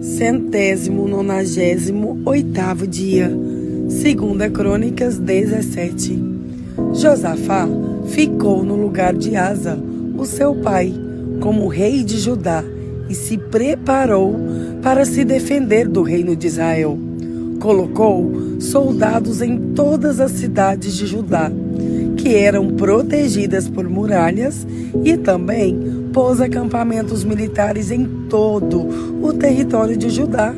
198º dia, 2 Crônicas 17. Josafá ficou no lugar de Asa, o seu pai, como rei de Judá, e se preparou para se defender do reino de Israel. Colocou soldados em todas as cidades de Judá, que eram protegidas por muralhas, e também pôs acampamentos militares em todo o território de Judá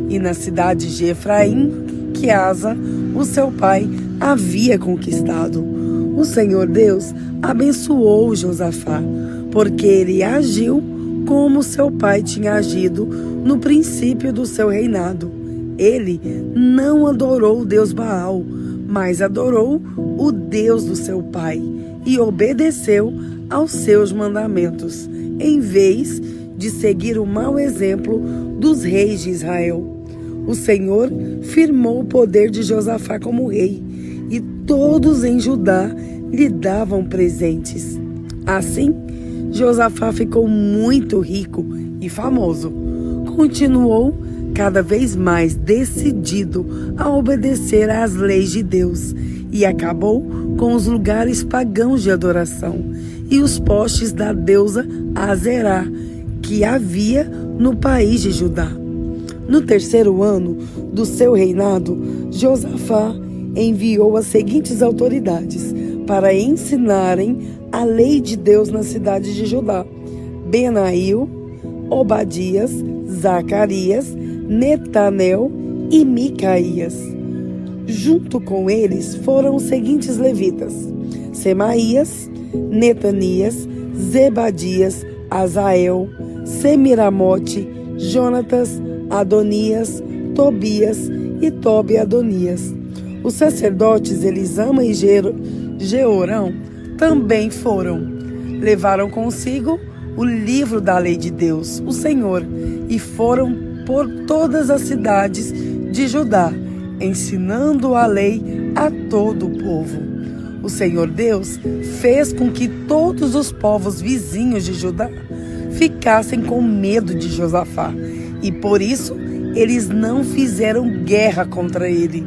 e nas cidades de Efraim, que Asa, o seu pai, havia conquistado. O Senhor Deus abençoou Josafá, porque ele agiu como seu pai tinha agido no princípio do seu reinado. Ele não adorou o Deus Baal, mas adorou o Deus do seu pai e obedeceu aos seus mandamentos, em vez de seguir o mau exemplo dos reis de Israel. O Senhor firmou o poder de Josafá como rei, e todos em Judá lhe davam presentes. Assim, Josafá ficou muito rico e famoso. Continuou cada vez mais decidido a obedecer às leis de Deus e acabou com os lugares pagãos de adoração e os postes da deusa Aserá que havia no país de Judá. No 3º ano do seu reinado, Josafá enviou as seguintes autoridades para ensinarem a lei de Deus na cidade de Judá: Benaio, Obadias, Zacarias, Netanel e Micaías. Junto com eles foram os seguintes levitas: Semaías, Netanias, Zebadias, Azael, Semiramote, Jonatas, Adonias, Tobias e Tobi-Adonias. Os sacerdotes Elisama e Jeorão também foram. Levaram consigo o livro da lei de Deus, o Senhor, e foram por todas as cidades de Judá, ensinando a lei a todo o povo. O Senhor Deus fez com que todos os povos vizinhos de Judá ficassem com medo de Josafá, e por isso eles não fizeram guerra contra ele.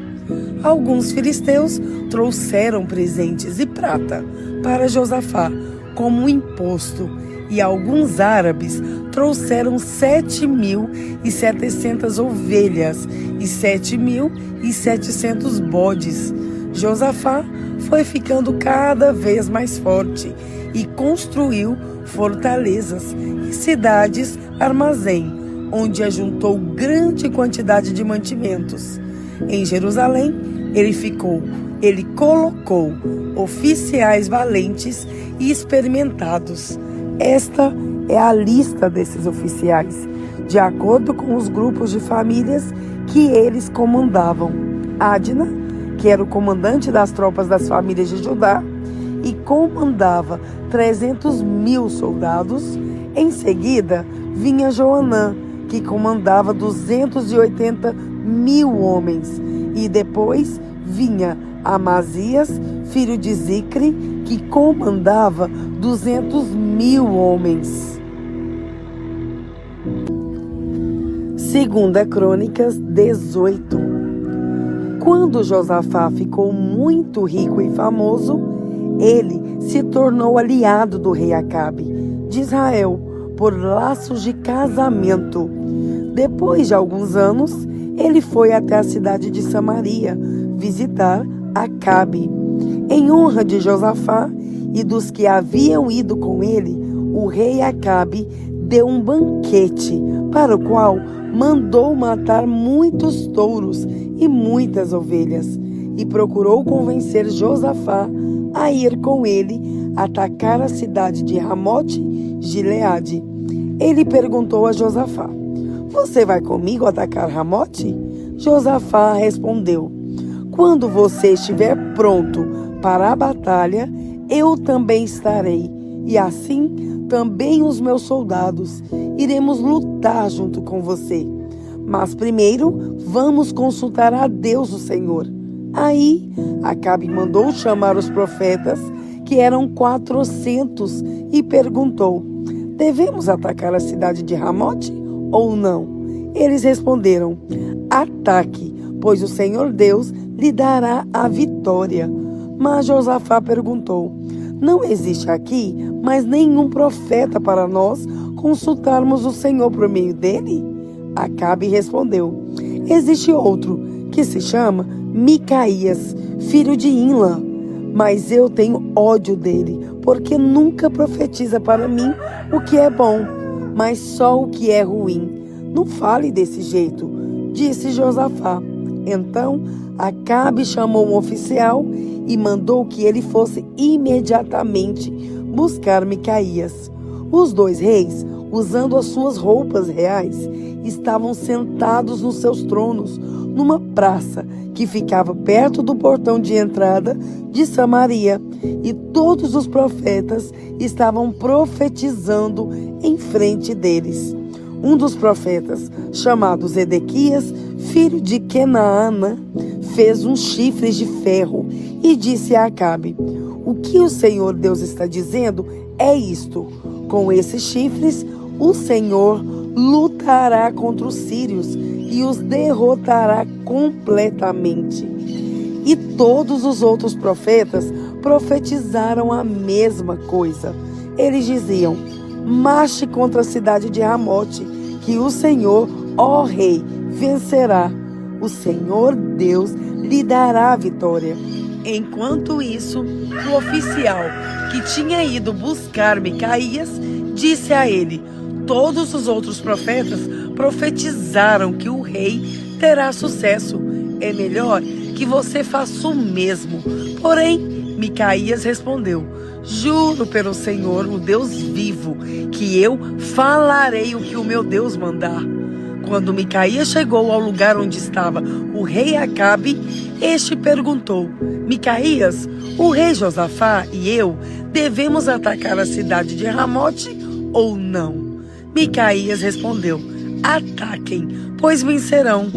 Alguns filisteus trouxeram presentes e prata para Josafá como um imposto, e alguns árabes trouxeram 7.700 ovelhas e 7.700 bodes. Josafá foi ficando cada vez mais forte e construiu fortalezas e cidades armazém, onde ajuntou grande quantidade de mantimentos. Em Jerusalém, ele colocou oficiais valentes e experimentados. Esta é a lista desses oficiais, de acordo com os grupos de famílias que eles comandavam: Adna, que era o comandante das tropas das famílias de Judá, e comandava 300.000 soldados. Em seguida, vinha Joanã, que comandava 280.000 homens. E depois vinha Amazias, filho de Zicre, que comandava 200.000 homens. 2 Crônicas 18. Quando Josafá ficou muito rico e famoso, ele se tornou aliado do rei Acabe de Israel por laços de casamento. Depois de alguns anos, ele foi até a cidade de Samaria visitar Acabe. Em honra de Josafá e dos que haviam ido com ele, o rei Acabe deu um banquete, para o qual mandou matar muitos touros e muitas ovelhas, e procurou convencer Josafá a ir com ele atacar a cidade de Ramote-Gileade. Ele perguntou a Josafá: "Você vai comigo atacar Ramote?" Josafá respondeu: "Quando você estiver pronto para a batalha, eu também estarei, e assim também os meus soldados. Iremos lutar junto com você. Mas primeiro vamos consultar a Deus, o Senhor." Aí Acabe mandou chamar os profetas, que eram 400, e perguntou: "Devemos atacar a cidade de Ramote ou não?" Eles responderam: ataque, pois o Senhor Deus lhe dará a vitória. Mas Josafá perguntou: não existe aqui mais nenhum profeta para nós consultarmos o Senhor por meio dele? Acabe respondeu: existe outro, que se chama Micaías, filho de Imlã. Mas eu tenho ódio dele, porque nunca profetiza para mim o que é bom, mas só o que é ruim. Não fale desse jeito, disse Josafá. Então Acabe chamou um oficial e mandou que ele fosse imediatamente buscar Micaías. Os dois reis, usando as suas roupas reais, estavam sentados nos seus tronos, numa praça que ficava perto do portão de entrada de Samaria, e todos os profetas estavam profetizando em frente deles. Um dos profetas, chamado Zedequias, filho de Kenaana, fez uns chifres de ferro e disse a Acabe: o que o Senhor Deus está dizendo é isto: com esses chifres o Senhor lutará contra os sírios e os derrotará completamente. E todos os outros profetas profetizaram a mesma coisa. Eles diziam: marche contra a cidade de Ramote, que o Senhor, ó rei, vencerá. O Senhor Deus lhe dará a vitória. Enquanto isso, o oficial que tinha ido buscar Micaías disse a ele: todos os outros profetas profetizaram que o rei terá sucesso. É melhor que você faça o mesmo. Porém, Micaías respondeu: juro pelo Senhor, o Deus vivo, que eu falarei o que o meu Deus mandar. Quando Micaías chegou ao lugar onde estava o rei Acabe, este perguntou: Micaías, o rei Josafá e eu devemos atacar a cidade de Ramote ou não? Micaías respondeu: ataquem, pois vencerão.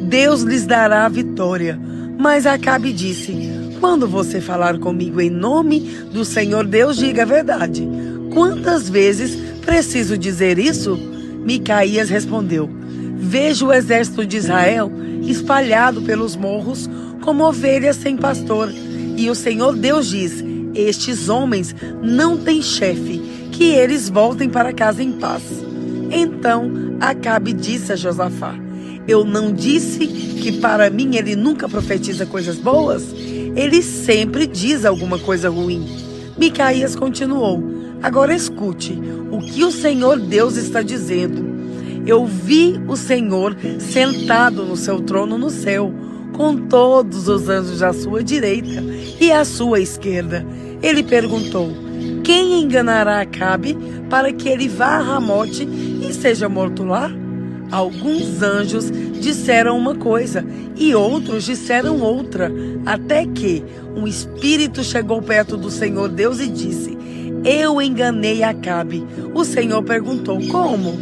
Deus lhes dará a vitória. Mas Acabe disse: quando você falar comigo em nome do Senhor Deus, diga a verdade. Quantas vezes preciso dizer isso? Micaías respondeu: vejo o exército de Israel espalhado pelos morros como ovelhas sem pastor. E o Senhor Deus diz: estes homens não têm chefe, que eles voltem para casa em paz. Então Acabe disse a Josafá: eu não disse que para mim ele nunca profetiza coisas boas? Ele sempre diz alguma coisa ruim. Micaías continuou: agora escute o que o Senhor Deus está dizendo. Eu vi o Senhor sentado no seu trono no céu, com todos os anjos à sua direita e à sua esquerda. Ele perguntou: quem enganará Acabe para que ele vá a Ramote e seja morto lá? Alguns anjos disseram uma coisa e outros disseram outra, até que um espírito chegou perto do Senhor Deus e disse: eu enganei Acabe. O Senhor perguntou: como?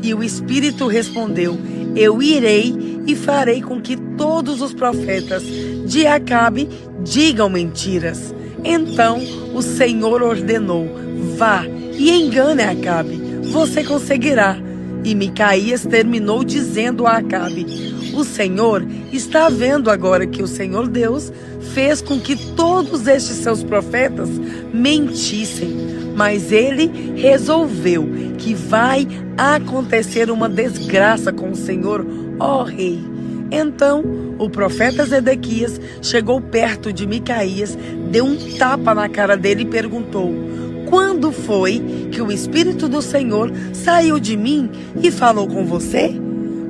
E o espírito respondeu: eu irei e farei com que todos os profetas de Acabe digam mentiras. Então o Senhor ordenou: vá e engane Acabe, você conseguirá. E Micaías terminou dizendo a Acabe: o Senhor está vendo agora que o Senhor Deus fez com que todos estes seus profetas mentissem. Mas ele resolveu que vai acontecer uma desgraça com o Senhor, ó rei. Então o profeta Zedequias chegou perto de Micaías, deu um tapa na cara dele e perguntou: quando foi que o Espírito do Senhor saiu de mim e falou com você?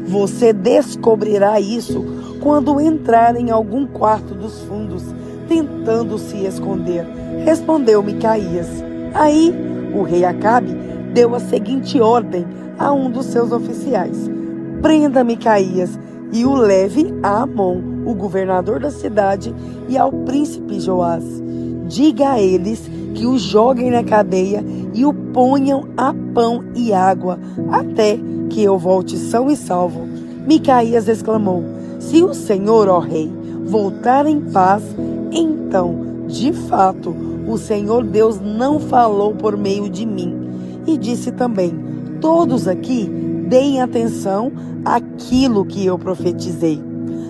Você descobrirá isso quando entrar em algum quarto dos fundos, tentando se esconder, respondeu Micaías. Aí o rei Acabe deu a seguinte ordem a um dos seus oficiais: prenda Micaías e o leve a Amon, o governador da cidade, e ao príncipe Joás. Diga a eles que o joguem na cadeia e o ponham a pão e água, até que eu volte são e salvo. Micaías exclamou: se o Senhor, ó rei, voltar em paz, então, de fato, o Senhor Deus não falou por meio de mim. E disse também: todos aqui deem atenção àquilo que eu profetizei.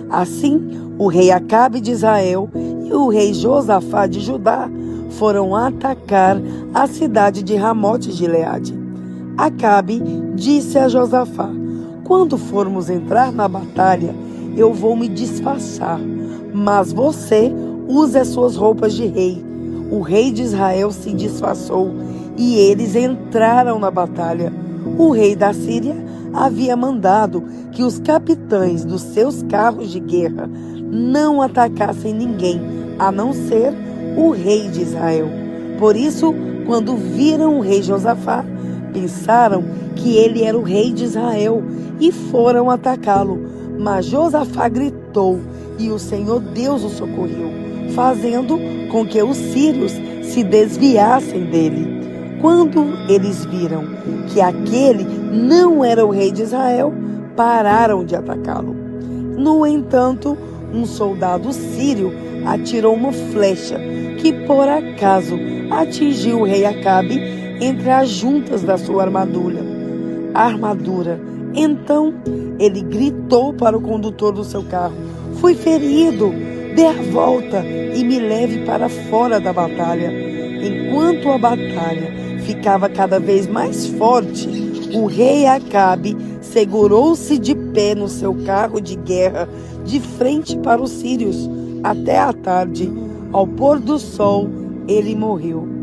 Assim, o rei Acabe de Israel e o rei Josafá de Judá foram atacar a cidade de Ramote de Gileade. Acabe disse a Josafá: quando formos entrar na batalha, eu vou me disfarçar, mas você use as suas roupas de rei. O rei de Israel se disfarçou e eles entraram na batalha. O rei da Síria havia mandado que os capitães dos seus carros de guerra não atacassem ninguém, a não ser o rei de Israel. Por isso, quando viram o rei Josafá, pensaram que ele era o rei de Israel e foram atacá-lo. Mas Josafá gritou e o Senhor Deus o socorreu, fazendo com que os sírios se desviassem dele. Quando eles viram que aquele não era o rei de Israel, pararam de atacá-lo. No entanto, um soldado sírio atirou uma flecha que, por acaso, atingiu o rei Acabe entre as juntas da sua armadura. Então, ele gritou para o condutor do seu carro: fui ferido, dê a volta e me leve para fora da batalha. Enquanto a batalha ficava cada vez mais forte, o rei Acabe segurou-se de pé no seu carro de guerra de frente para os sírios até a tarde. Ao pôr do sol, ele morreu.